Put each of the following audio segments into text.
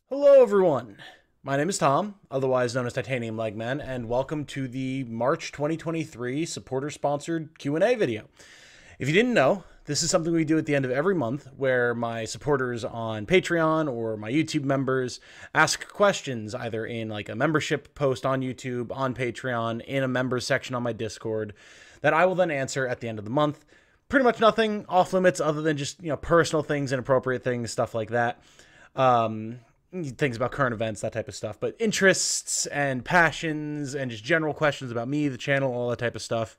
Hello everyone, my name is Tom, otherwise known as TitaniumLegman, and welcome to the March 2023 supporter-sponsored Q&A video. If you didn't know, this is something we do at the end of every month where my supporters on Patreon or my YouTube members ask questions either in like a membership post on YouTube, on Patreon, in a members section on my Discord that I will then answer at the end of the month. Pretty much nothing off limits other than just, personal things, inappropriate things, stuff like that. Things about current events, that type of stuff, but interests and passions and just general questions about me, the channel, all that type of stuff.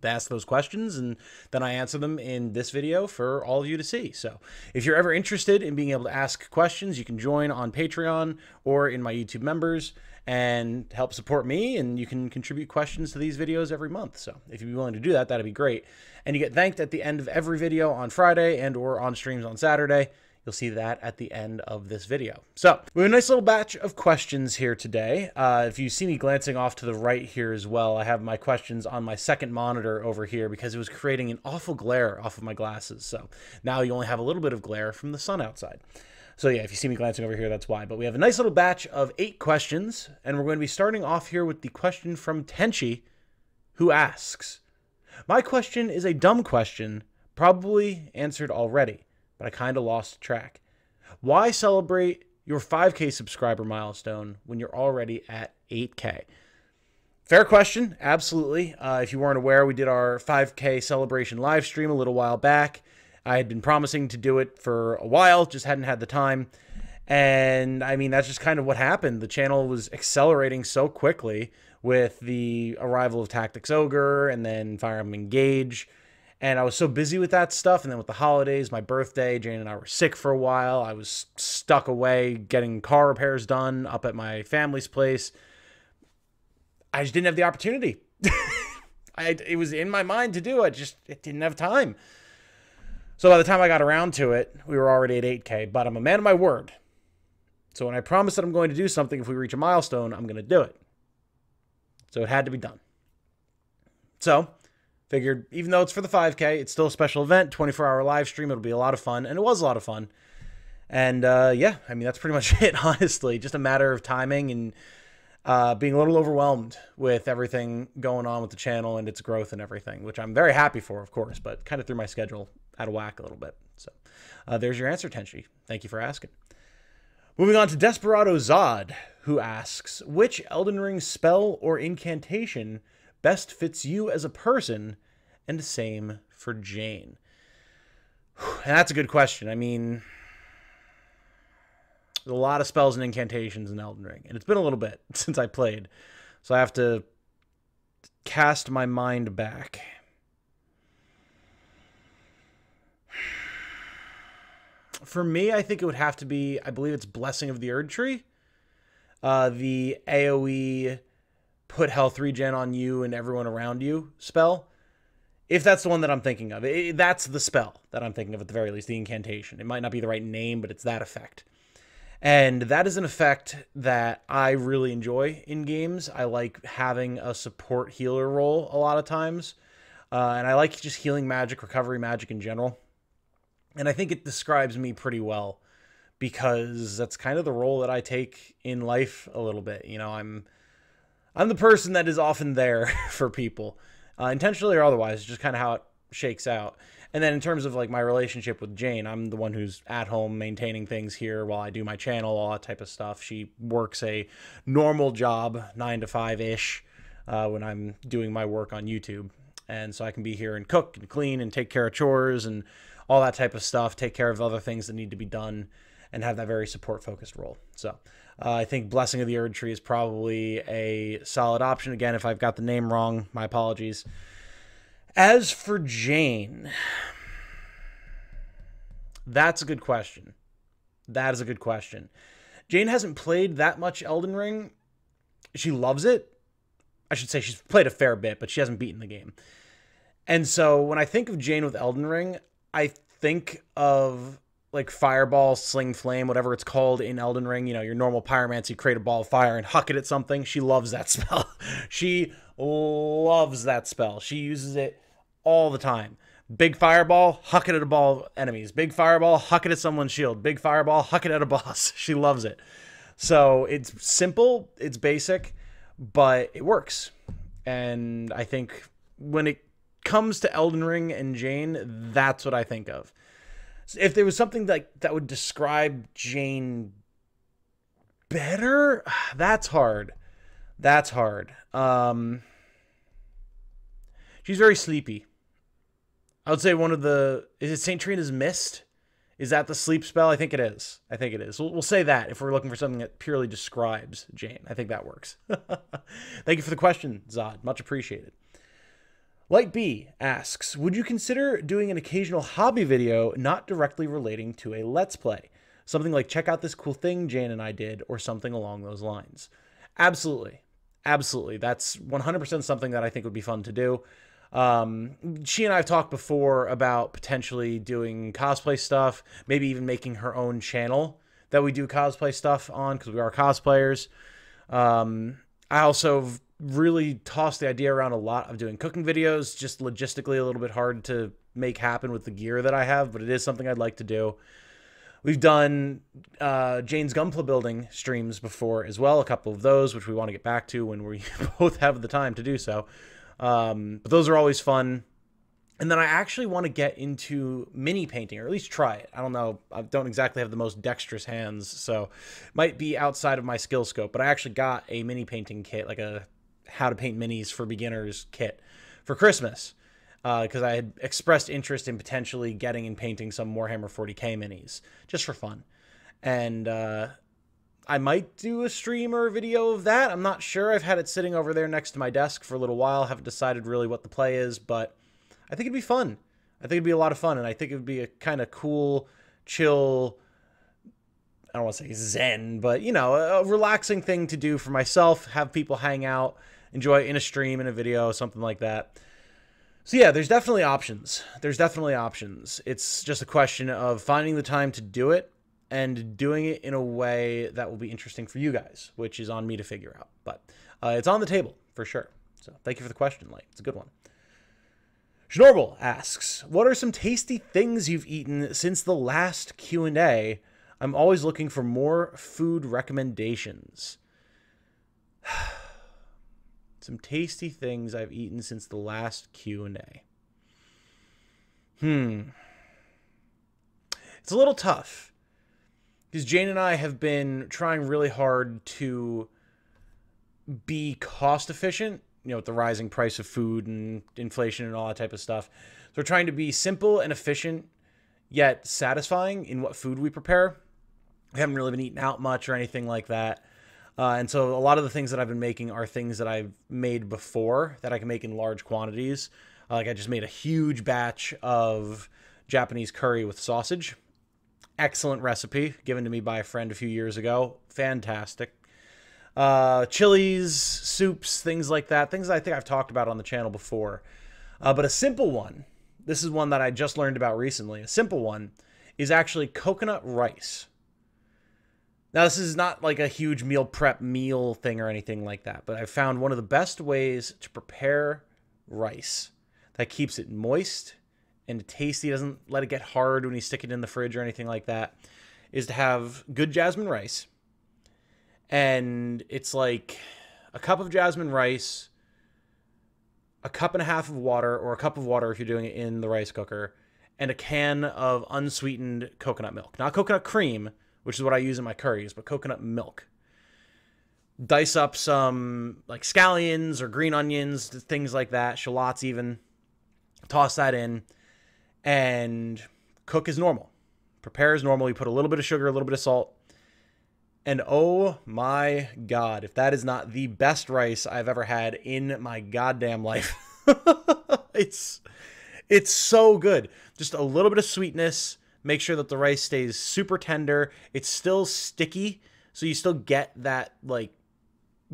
They ask those questions and then I answer them in this video for all of you to see. So if you're ever interested in being able to ask questions, you can join on Patreon or in my YouTube members and help support me, and you can contribute questions to these videos every month. So if you'd be willing to do that, that'd be great. And you get thanked at the end of every video on Friday and or on streams on Saturday. You'll see that at the end of this video. So we have a nice little batch of questions here today. If you see me glancing off to the right here as well, I have my questions on my second monitor over here because it was creating an awful glare off of my glasses. So now you only have a little bit of glare from the sun outside. So yeah, if you see me glancing over here, that's why. But we have a nice little batch of 8 questions, and we're going to be starting off here with the question from Tenchi, who asks, "My question is a dumb question, probably answered already, but I kind of lost track. Why celebrate your 5K subscriber milestone when you're already at 8K? Fair question, absolutely. If you weren't aware, we did our 5K celebration live stream a little while back. I had been promising to do it for a while, just hadn't had the time. And I mean, that's just kind of what happened. The channel was accelerating so quickly with the arrival of Tactics Ogre and then Fire Emblem Engage. And I was so busy with that stuff. And then with the holidays, my birthday, Jane and I were sick for a while. I was stuck away getting car repairs done up at my family's place. I just didn't have the opportunity. It was in my mind to do. It didn't have time. So by the time I got around to it, we were already at 8K. But I'm a man of my word. So when I promise that I'm going to do something, if we reach a milestone, I'm going to do it. So it had to be done. So figured, even though it's for the 5K, it's still a special event, 24-hour live stream. It'll be a lot of fun, and it was a lot of fun. And yeah, I mean, that's pretty much it, honestly. Just a matter of timing and being a little overwhelmed with everything going on with the channel and its growth and everything, which I'm very happy for, of course, but kind of threw my schedule out of whack a little bit. So there's your answer, Tenchi. Thank you for asking. Moving on to Desperado Zod, who asks, which Elden Ring spell or incantation best fits you as a person, and the same for Jane? And that's a good question. I mean, there's a lot of spells and incantations in Elden Ring, and it's been a little bit since I played, so I have to cast my mind back. For me, I think it would have to be, I believe it's Blessing of the Erd Tree. The AoE put health regen on you and everyone around you spell. If that's the one that I'm thinking of. That's the spell that I'm thinking of at the very least, the incantation. It might not be the right name, but it's that effect. And that is an effect that I really enjoy in games. I like having a support healer role a lot of times. And I like just healing magic, recovery magic in general. And I think it describes me pretty well because that's kind of the role that I take in life a little bit. I'm the person that is often there for people, intentionally or otherwise, just kind of how it shakes out. And then in terms of like my relationship with Jane, I'm the one who's at home maintaining things here while I do my channel, all that type of stuff. She works a normal job, 9 to 5-ish, when I'm doing my work on YouTube. And so I can be here and cook and clean and take care of chores and all that type of stuff, take care of other things that need to be done, and have that very support-focused role. So I think Blessing of the Erd Tree is probably a solid option. Again, if I've got the name wrong, my apologies. As for Jane, that's a good question. That is a good question. Jane hasn't played that much Elden Ring. She loves it. I should say she's played a fair bit, but she hasn't beaten the game. And so when I think of Jane with Elden Ring, I think of like Fireball, Sling Flame, whatever it's called in Elden Ring. Your normal pyromancy, create a ball of fire and huck it at something. She loves that spell. She loves that spell. She uses it all the time. Big fireball, huck it at a ball of enemies. Big fireball, huck it at someone's shield. Big fireball, huck it at a boss. She loves it. So it's simple, it's basic, but it works. And I think when it comes to Elden Ring and Jane, that's what I think of. If there was something like that would describe Jane better, that's hard. That's hard. She's very sleepy. I would say one of the... Is it St. Trina's Mist? Is that the sleep spell? I think it is. I think it is. We'll say that if we're looking for something that purely describes Jane. I think that works. Thank you for the question, Zod. Much appreciated. Light B asks, would you consider doing an occasional hobby video not directly relating to a Let's Play? Something like, check out this cool thing Jane and I did, or something along those lines. Absolutely. Absolutely. That's 100% something that I think would be fun to do. She and I have talked before about potentially doing cosplay stuff, maybe even making her own channel that we do cosplay stuff on, because we are cosplayers. I also really tossed the idea around a lot of doing cooking videos, just logistically a little bit hard to make happen with the gear that I have, but it is something I'd like to do. We've done Jane's Gunpla building streams before as well, a couple of those, which we want to get back to when we both have the time to do so. But those are always fun. And then I actually want to get into mini painting, or at least try it. I don't know. I don't exactly have the most dexterous hands, so it might be outside of my skill scope. But I actually got a mini painting kit, like a how to paint minis for beginners kit for Christmas, because I had expressed interest in potentially getting and painting some Warhammer 40k minis just for fun. And I might do a stream or a video of that. I'm not sure. I've had it sitting over there next to my desk for a little while. Haven't decided really what the play is, but I think it'd be fun. I think it'd be a lot of fun, and I think it would be a kind of cool, chill, I don't want to say zen, but, you know, a relaxing thing to do for myself, have people hang out, enjoy it in a stream, in a video, something like that. So yeah, there's definitely options. There's definitely options. It's just a question of finding the time to do it and doing it in a way that will be interesting for you guys, which is on me to figure out. But it's on the table for sure. So thank you for the question, Light. It's a good one. Schnorble asks, what are some tasty things you've eaten since the last Q&A? I'm always looking for more food recommendations. Some tasty things I've eaten since the last Q&A. It's a little tough, because Jane and I have been trying really hard to be cost efficient, you know, with the rising price of food and inflation and all that type of stuff. So we're trying to be simple and efficient, yet satisfying in what food we prepare. We haven't really been eating out much or anything like that. And so a lot of the things that I've been making are things that I've made before that I can make in large quantities. Like I just made a huge batch of Japanese curry with sausage. Excellent recipe given to me by a friend a few years ago. Fantastic. Chilies, soups, things like that. Things I think I've talked about on the channel before. But a simple one, this is one that I just learned about recently. A simple one is actually coconut rice. Now, this is not like a huge meal prep meal thing or anything like that, but I found one of the best ways to prepare rice that keeps it moist and tasty, doesn't let it get hard when you stick it in the fridge or anything like that, is to have good jasmine rice. And it's like a cup of jasmine rice, a cup and a half of water, or a cup of water if you're doing it in the rice cooker, and a can of unsweetened coconut milk. Not coconut cream, which is what I use in my curries, but coconut milk. Dice up some like scallions or green onions, things like that, shallots even. Toss that in and cook as normal. Prepare as normal. You put a little bit of sugar, a little bit of salt. And oh my God, if that is not the best rice I've ever had in my goddamn life. It's so good. Just a little bit of sweetness. Make sure that the rice stays super tender. It's still sticky, so you still get that like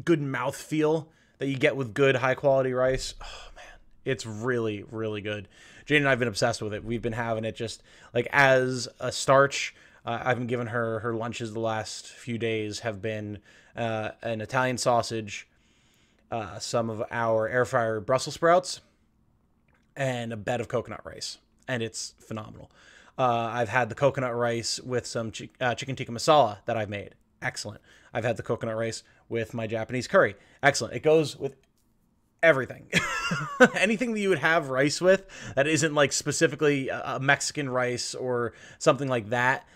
good mouthfeel that you get with good high quality rice. Oh man, it's really, really good. Jane and I have been obsessed with it. We've been having it just like as a starch. I've been giving her lunches the last few days have been an Italian sausage, some of our air fryer Brussels sprouts, and a bed of coconut rice. and it's phenomenal. I've had the coconut rice with some chicken tikka masala that I've made. Excellent. I've had the coconut rice with my Japanese curry. Excellent. It goes with everything. Anything that you would have rice with that isn't like specifically a Mexican rice or something like that.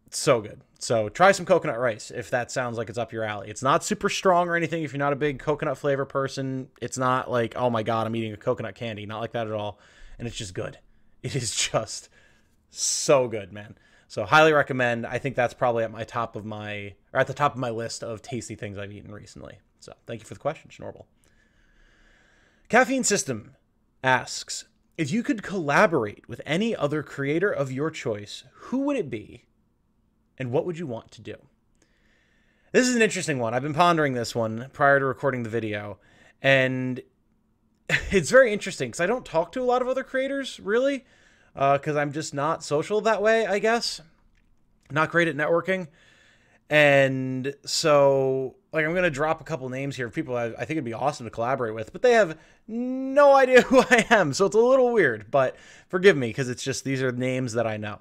So good. So try some coconut rice if that sounds like it's up your alley. It's not super strong or anything. If you're not a big coconut flavor person, it's not like, oh my God, I'm eating a coconut candy. Not like that at all. And it's just good. It is just so good, man. So highly recommend. I think that's probably at the top of my list of tasty things I've eaten recently. So thank you for the question, Schnorble. Caffeine System asks, if you could collaborate with any other creator of your choice, who would it be and what would you want to do? This is an interesting one. I've been pondering this one prior to recording the video, and it's very interesting because I don't talk to a lot of other creators, really, because I'm just not social that way, I guess. Not great at networking. And so, like, I'm going to drop a couple names here of people I think it'd be awesome to collaborate with, but they have no idea who I am. So it's a little weird, but forgive me because it's just these are names that I know.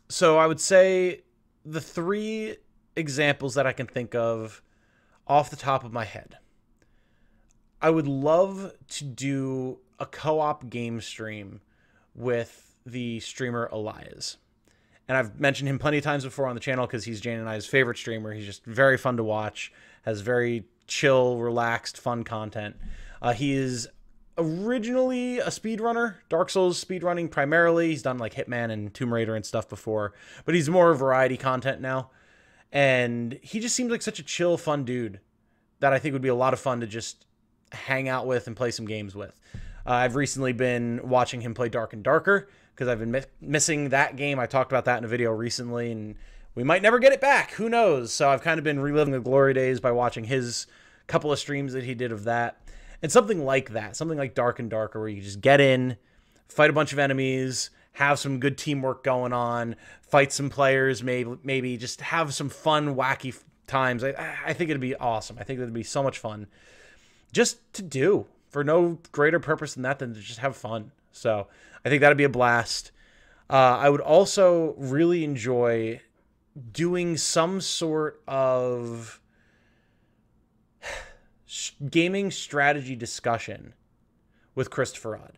So I would say the three examples that I can think of off the top of my head. I would love to do a co-op game stream with the streamer Elias. And I've mentioned him plenty of times before on the channel because he's Jane and I's favorite streamer. He's just very fun to watch, has very chill, relaxed, fun content. He is originally a speedrunner, Dark Souls speedrunning primarily. He's done like Hitman and Tomb Raider and stuff before, but he's more variety content now. And he just seems like such a chill, fun dude that I think would be a lot of fun to just hang out with and play some games with. I've recently been watching him play Dark and Darker because I've been missing that game. I talked about that in a video recently, and we might never get it back. Who knows? So I've kind of been reliving the glory days by watching his couple of streams that he did of that. And something like that, something like Dark and Darker, where you just get in, fight a bunch of enemies, have some good teamwork going on, fight some players, maybe just have some fun, wacky times. I think it'd be awesome. I think it'd be so much fun just to do for no greater purpose than that than to just have fun. So I think that'd be a blast. I would also really enjoy doing some sort of gaming strategy discussion with Christopher Odd.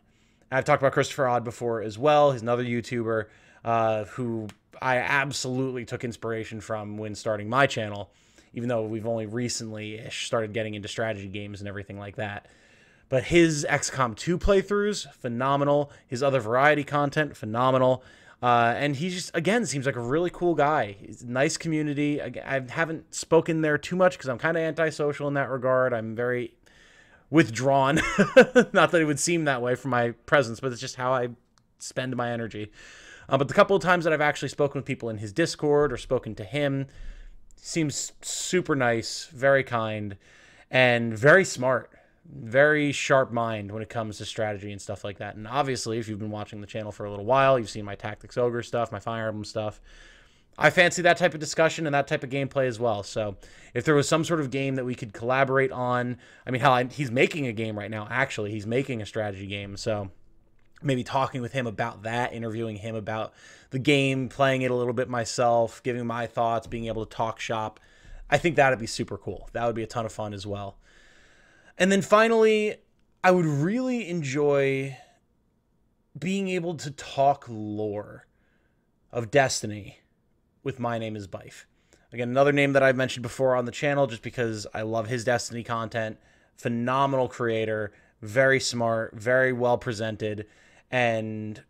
I've talked about Christopher Odd before as well. He's another YouTuber who I absolutely took inspiration from when starting my channel, even though we've only recently-ish started getting into strategy games and everything like that. But his XCOM 2 playthroughs, phenomenal. His other variety content, phenomenal. And he just, again, seems like a really cool guy. He's a nice community. I haven't spoken there too much because I'm kind of antisocial in that regard. I'm very withdrawn. Not that it would seem that way from my presence, but it's just how I spend my energy. But the couple of times that I've actually spoken with people in his Discord or spoken to him, seems super nice, very kind, and very smart. Very sharp mind when it comes to strategy and stuff like that. And obviously, if you've been watching the channel for a little while, you've seen my Tactics Ogre stuff, my Fire Emblem stuff. I fancy that type of discussion and that type of gameplay as well. So if there was some sort of game that we could collaborate on, I mean, hell, he's making a game right now, actually. He's making a strategy game. So maybe talking with him about that, interviewing him about the game, playing it a little bit myself, giving my thoughts, being able to talk shop. I think that would be super cool. That would be a ton of fun as well. And then finally, I would really enjoy being able to talk lore of Destiny with My Name is Bife. Again, another name that I've mentioned before on the channel just because I love his Destiny content. Phenomenal creator, very smart, very well presented. And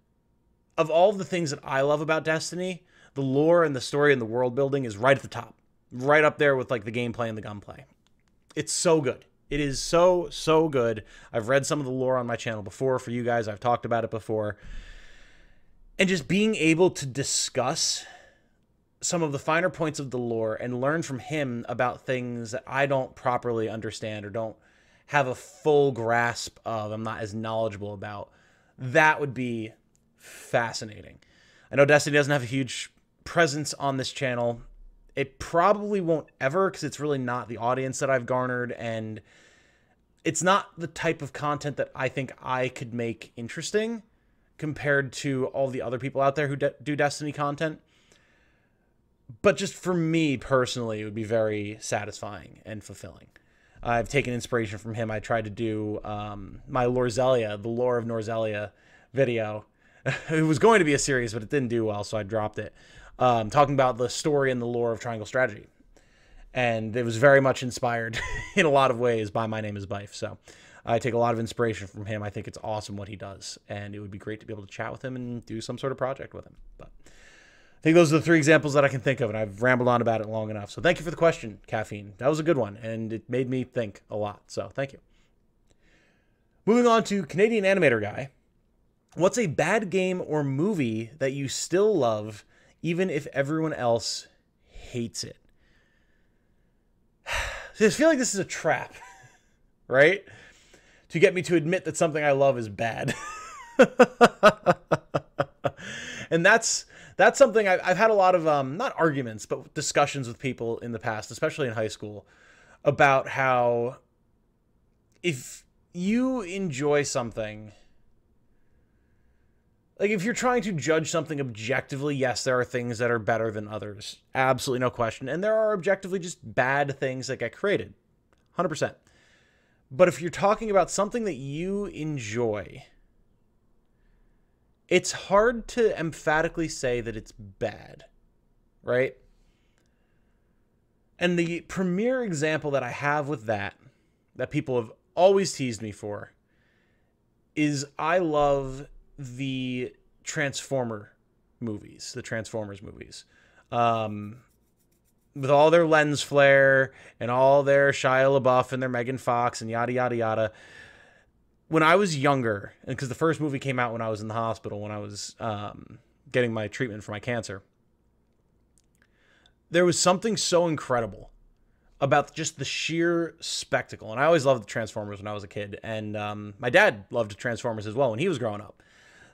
of all the things that I love about Destiny, the lore and the story and the world building is right at the top. Right up there with like the gameplay and the gunplay. It's so good. It is so, so good. I've read some of the lore on my channel before for you guys. I've talked about it before. And just being able to discuss some of the finer points of the lore and learn from him about things that I don't properly understand or don't have a full grasp of, I'm not as knowledgeable about, that would be fascinating. I know Destiny doesn't have a huge presence on this channel. It probably won't ever because it's really not the audience that I've garnered, and it's not the type of content that I think I could make interesting. compared to all the other people out there who do Destiny content. But just for me personally, it would be very satisfying and fulfilling. I've taken inspiration from him. I tried to do my Lorzelia, the lore of Norzelia video. It was going to be a series, but it didn't do well, so I dropped it. Talking about the story and the lore of Triangle Strategy. And it was very much inspired in a lot of ways by My Name is Bife. So I take a lot of inspiration from him. I think it's awesome what he does. And it would be great to be able to chat with him and do some sort of project with him. But I think those are the 3 examples that I can think of, and I've rambled on about it long enough. So thank you for the question, Caffeine. That was a good one, and it made me think a lot. So thank you. Moving on to Canadian Animator Guy. What's a bad game or movie that you still love, even if everyone else hates it? So I feel like this is a trap, right? To get me to admit that something I love is bad. And that's something I've had a lot of, not arguments, but discussions with people in the past, especially in high school, about how if you enjoy something, like if you're trying to judge something objectively, yes, there are things that are better than others. Absolutely no question. And there are objectively just bad things that get created. 100%. But if you're talking about something that you enjoy, it's hard to emphatically say that it's bad, right? And the premier example that I have with that people have always teased me for, is I love the Transformers movies. With all their lens flare and all their Shia LaBeouf and their Megan Fox and yada, yada, yada. When I was younger, and because the first movie came out when I was in the hospital, when I was getting my treatment for my cancer, there was something so incredible about just the sheer spectacle. And I always loved the Transformers when I was a kid. And my dad loved Transformers as well when he was growing up.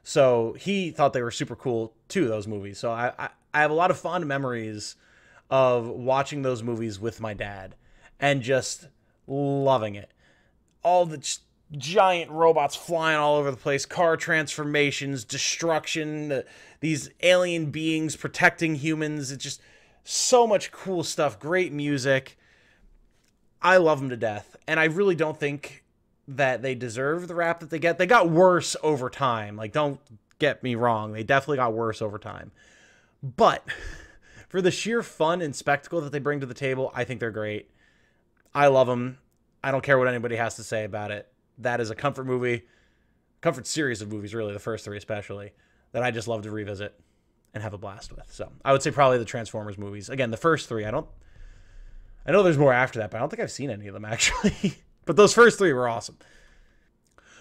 So he thought they were super cool too, those movies. So I have a lot of fond memories of watching those movies with my dad and just loving it. All the giant robots flying all over the place, car transformations, destruction, these alien beings protecting humans. It's just so much cool stuff, great music. I love them to death, and I really don't think that they deserve the rap that they get. They got worse over time. Like, don't get me wrong. They definitely got worse over time. But for the sheer fun and spectacle that they bring to the table, I think they're great. I love them. I don't care what anybody has to say about it. That is a comfort movie, comfort series of movies, really, the first 3 especially, that I just love to revisit and have a blast with. So I would say probably the Transformers movies. Again, the first 3, I know there's more after that, but I don't think I've seen any of them, actually. But those first 3 were awesome.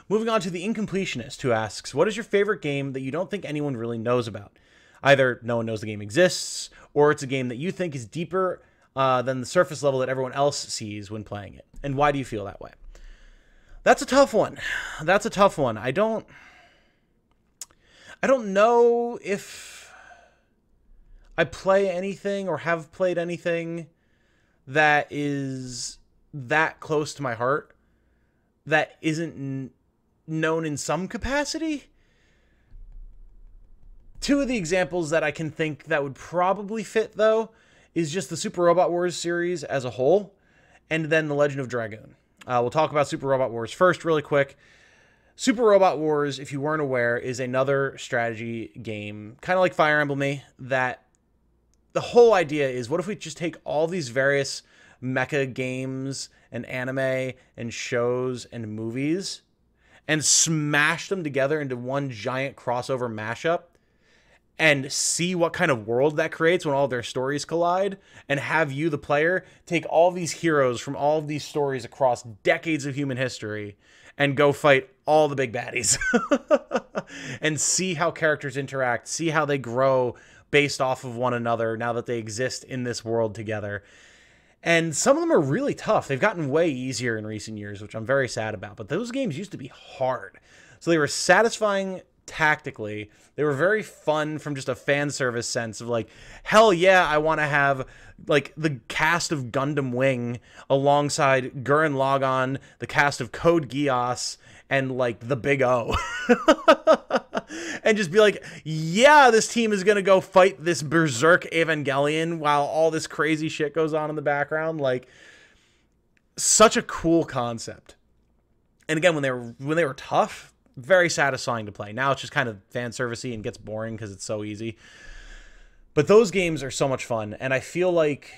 Moving on to the Incompletionist, who asks, what is your favorite game that you don't think anyone really knows about? Either no one knows the game exists, or it's a game that you think is deeper than the surface level that everyone else sees when playing it. And why do you feel that way? That's a tough one. I don't know if I play anything or have played anything that is that close to my heart that isn't known in some capacity. 2 of the examples that I can think that would probably fit, though, is just the Super Robot Wars series as a whole, and then The Legend of Dragoon. We'll talk about Super Robot Wars first really quick. Super Robot Wars, if you weren't aware, is another strategy game, kind of like Fire Emblem, that the whole idea is, what if we just take all these various mecha games and anime and shows and movies and smash them together into one giant crossover mashup and see what kind of world that creates when all their stories collide, and have you, the player, take all these heroes from all of these stories across decades of human history and go fight all the big baddies and see how characters interact, see how they grow based off of one another now that they exist in this world together. And some of them are really tough. They've gotten way easier in recent years, which I'm very sad about. But those games used to be hard. So they were satisfying tactically. They were very fun from just a fan service sense of like, hell yeah, I want to have like the cast of Gundam Wing alongside Gurren Lagann, the cast of Code Geass, and like the Big O. and just be like, yeah, this team is going to go fight this berserk Evangelion while all this crazy shit goes on in the background. Like, such a cool concept. And again, when they were tough, very satisfying to play. Now it's just kind of fan servicey and gets boring because it's so easy. But those games are so much fun, and I feel like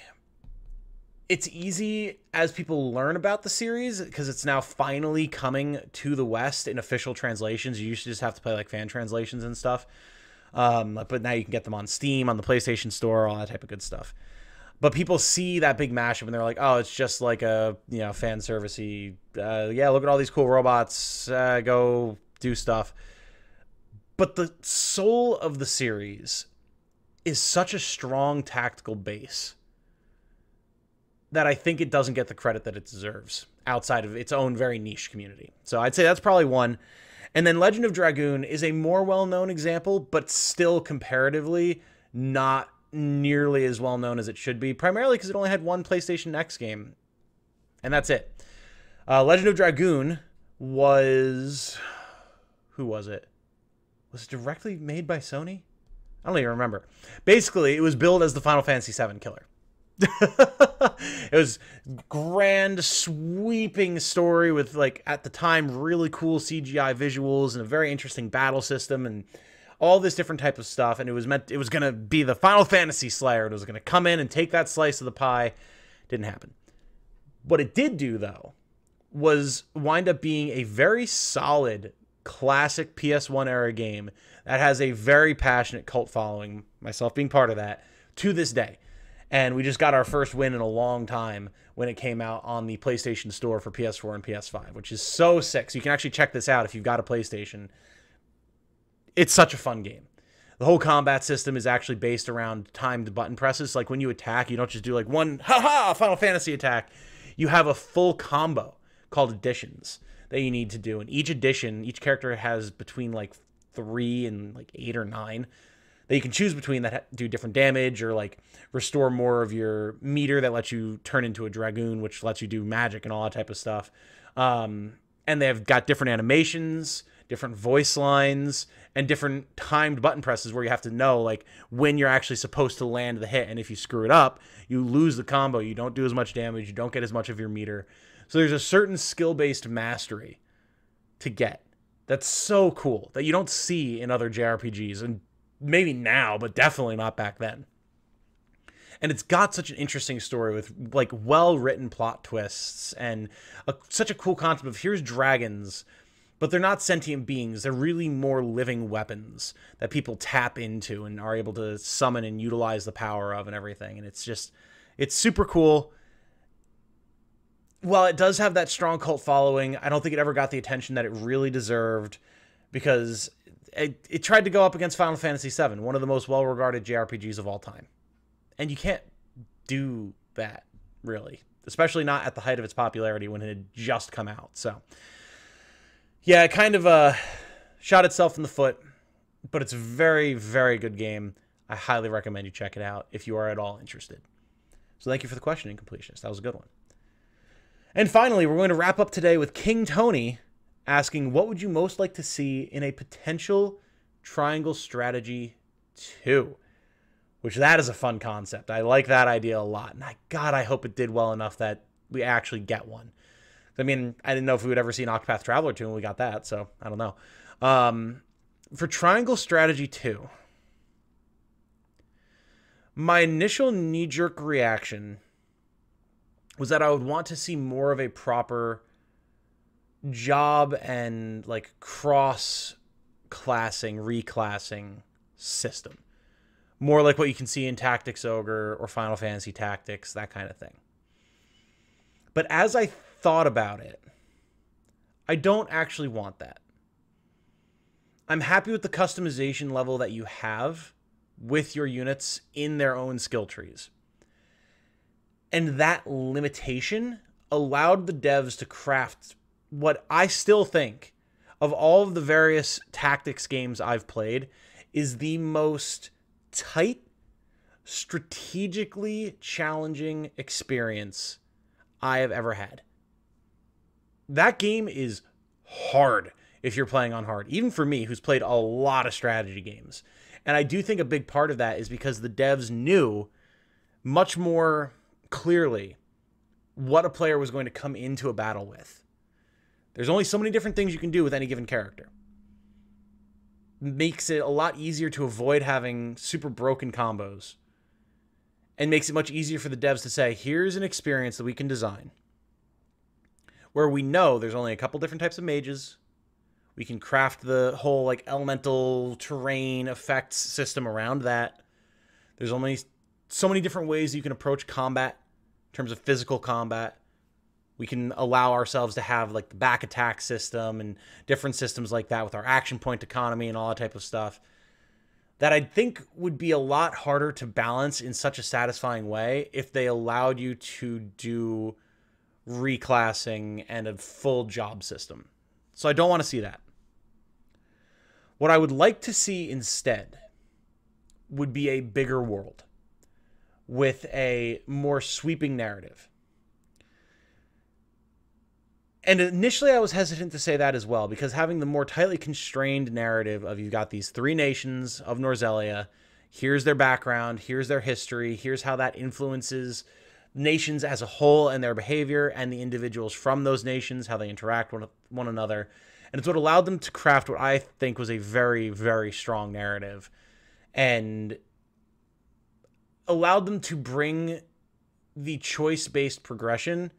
it's easy as people learn about the series because it's now finally coming to the West in official translations. You used to just have to play like fan translations and stuff. But now you can get them on Steam, on the PlayStation Store, all that type of good stuff. But people see that big mashup and they're like, oh, it's just like a, fan servicey. Yeah, look at all these cool robots. Go do stuff. But the soul of the series is such a strong tactical base that I think it doesn't get the credit that it deserves outside of its own very niche community. So I'd say that's probably one. And then Legend of Dragoon is a more well-known example, but still comparatively not nearly as well-known as it should be, primarily because it only had one PlayStation X game, and that's it. Legend of Dragoon was... Who was it? Was it directly made by Sony? I don't even remember. Basically, it was billed as the Final Fantasy VII killer. It was grand, sweeping story with, like, at the time, really cool CGI visuals and a very interesting battle system and all this different type of stuff. And it was going to be the Final Fantasy Slayer. It was going to come in and take that slice of the pie. Didn't happen. What it did do, though, was wind up being a very solid, classic PS1 era game that has a very passionate cult following, myself being part of that, to this day. And we just got our first win in a long time when it came out on the PlayStation Store for PS4 and PS5, which is so sick. So you can actually check this out if you've got a PlayStation. It's such a fun game. The whole combat system is actually based around timed button presses. Like when you attack, you don't just do like one, Final Fantasy attack. You have a full combo called additions that you need to do. And each addition, each character has between like 3 and like 8 or 9 that you can choose between that do different damage or like restore more of your meter that lets you turn into a dragoon, which lets you do magic and all that type of stuff. And they've got different animations, different voice lines, and different timed button presses where you have to know like when you're actually supposed to land the hit. And if you screw it up, you lose the combo. You don't do as much damage. You don't get as much of your meter. So there's a certain skill-based mastery to get that's so cool that you don't see in other JRPGs, and maybe now, but definitely not back then. And it's got such an interesting story with like well-written plot twists and such a cool concept of here's dragons, but they're not sentient beings. They're really more living weapons that people tap into and are able to summon and utilize the power of and everything. And it's super cool. While it does have that strong cult following, I don't think it ever got the attention that it really deserved because it tried to go up against Final Fantasy VII, one of the most well-regarded JRPGs of all time. And you can't do that, really. Especially not at the height of its popularity when it had just come out. So, yeah, it kind of shot itself in the foot, but it's a very, very good game. I highly recommend you check it out if you are at all interested. So thank you for the question, Incompletionist. That was a good one. And finally, we're going to wrap up today with King Tony asking, what would you most like to see in a potential Triangle Strategy 2? Which that is a fun concept. I like that idea a lot. And God, I hope it did well enough that we actually get one. I mean, I didn't know if we would ever see an Octopath Traveler 2 and we got that, so I don't know. For Triangle Strategy 2, my initial knee-jerk reaction was that I would want to see more of a proper job and like cross-classing, reclassing system. More like what you can see in Tactics Ogre or Final Fantasy Tactics, that kind of thing. But as I thought about it, I don't actually want that. I'm happy with the customization level that you have with your units in their own skill trees. And that limitation allowed the devs to craft what I still think, of all of the various tactics games I've played, is the most tight, strategically challenging experience I have ever had. That game is hard. if you're playing on hard. Even for me, who's played a lot of strategy games. And I do think a big part of that is because the devs knew much more clearly what a player was going to come into a battle with. There's only so many different things you can do with any given character. Makes it a lot easier to avoid having super broken combos. And makes it much easier for the devs to say, here's an experience that we can design where we know there's only a couple different types of mages. We can craft the whole like elemental terrain effects system around that. There's only so many different ways you can approach combat in terms of physical combat. We can allow ourselves to have like the back attack system and different systems like that with our action point economy and all that type of stuff that I think would be a lot harder to balance in such a satisfying way if they allowed you to do reclassing and a full job system. So I don't want to see that. What I would like to see instead would be a bigger world with a more sweeping narrative. And initially I was hesitant to say that as well, because having the more tightly constrained narrative of you've got these 3 nations of Norzelia, here's their background, here's their history, here's how that influences nations as a whole and their behavior, and the individuals from those nations, how they interact with one another. And it's what allowed them to craft what I think was a very, very strong narrative, and allowed them to bring the choice-based progression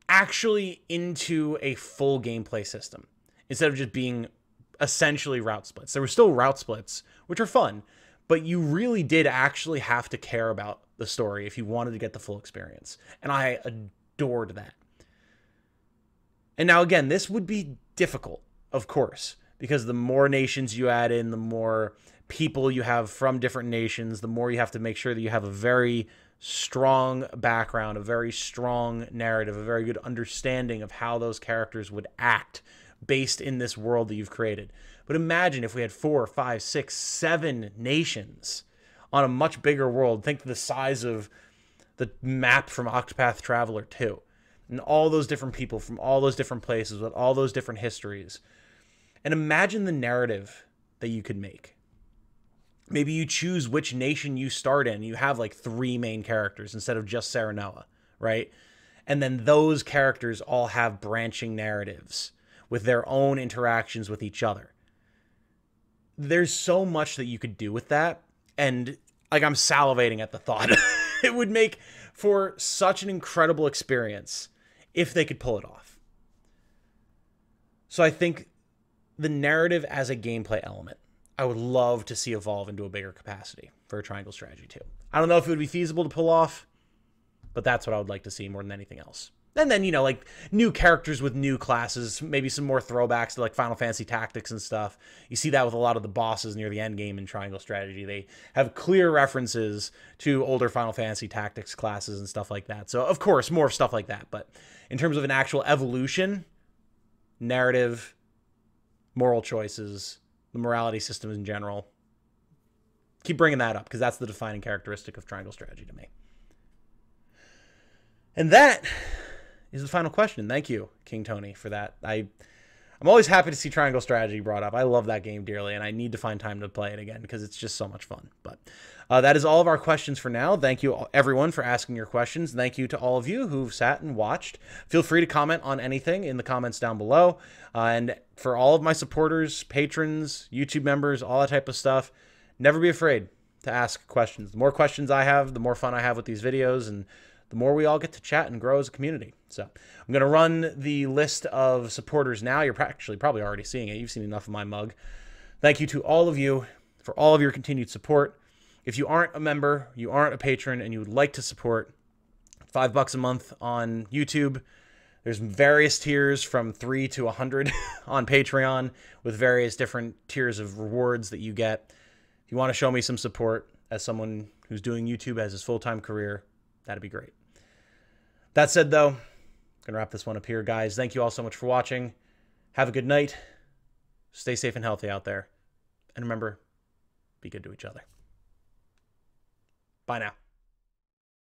actually into a full gameplay system instead of just being essentially route splits. There were still route splits, which are fun, but you really did actually have to care about the story if you wanted to get the full experience. And I adored that. And now again, this would be difficult, of course, because the more nations you add in, the more people you have from different nations, the more you have to make sure that you have a very strong background, a very strong narrative, a very good understanding of how those characters would act based in this world that you've created. But imagine if we had 4, 5, 6, 7 nations on a much bigger world. Think the size of the map from Octopath Traveler 2. And all those different people from all those different places with all those different histories. And imagine the narrative that you could make. Maybe you choose which nation you start in. You have like 3 main characters instead of just Serenoa, right? And then those characters all have branching narratives with their own interactions with each other. There's so much that you could do with that. And like, I'm salivating at the thought. It would make for such an incredible experience if they could pull it off. So I think the narrative as a gameplay element, I would love to see evolve into a bigger capacity for a Triangle Strategy 2. I don't know if it would be feasible to pull off, but that's what I would like to see more than anything else. And then, you know, like new characters with new classes, maybe some more throwbacks to like Final Fantasy Tactics and stuff. You see that with a lot of the bosses near the end game in Triangle Strategy. They have clear references to older Final Fantasy Tactics classes and stuff like that. So, of course, more stuff like that. But in terms of an actual evolution, narrative, moral choices, the morality system in general, keep bringing that up because that's the defining characteristic of Triangle Strategy to me. And that is the final question. Thank you, King Tony, for that. I'm always happy to see Triangle Strategy brought up. I love that game dearly, and I need to find time to play it again because it's just so much fun. But that is all of our questions for now. Thank you, everyone, for asking your questions. Thank you to all of you who've sat and watched. Feel free to comment on anything in the comments down below. And for all of my supporters, patrons, YouTube members, all that type of stuff, never be afraid to ask questions. The more questions I have, the more fun I have with these videos, and the more we all get to chat and grow as a community. So I'm going to run the list of supporters now. You're actually probably already seeing it. You've seen enough of my mug. Thank you to all of you for all of your continued support. If you aren't a member, you aren't a patron, and you would like to support, $5 a month on YouTube. There's various tiers from 3 to 100 on Patreon with various different tiers of rewards that you get. If you want to show me some support as someone who's doing YouTube as his full-time career, that'd be great. That said, though, I'm going to wrap this one up here, guys. Thank you all so much for watching. Have a good night. Stay safe and healthy out there. And remember, be good to each other. Bye now.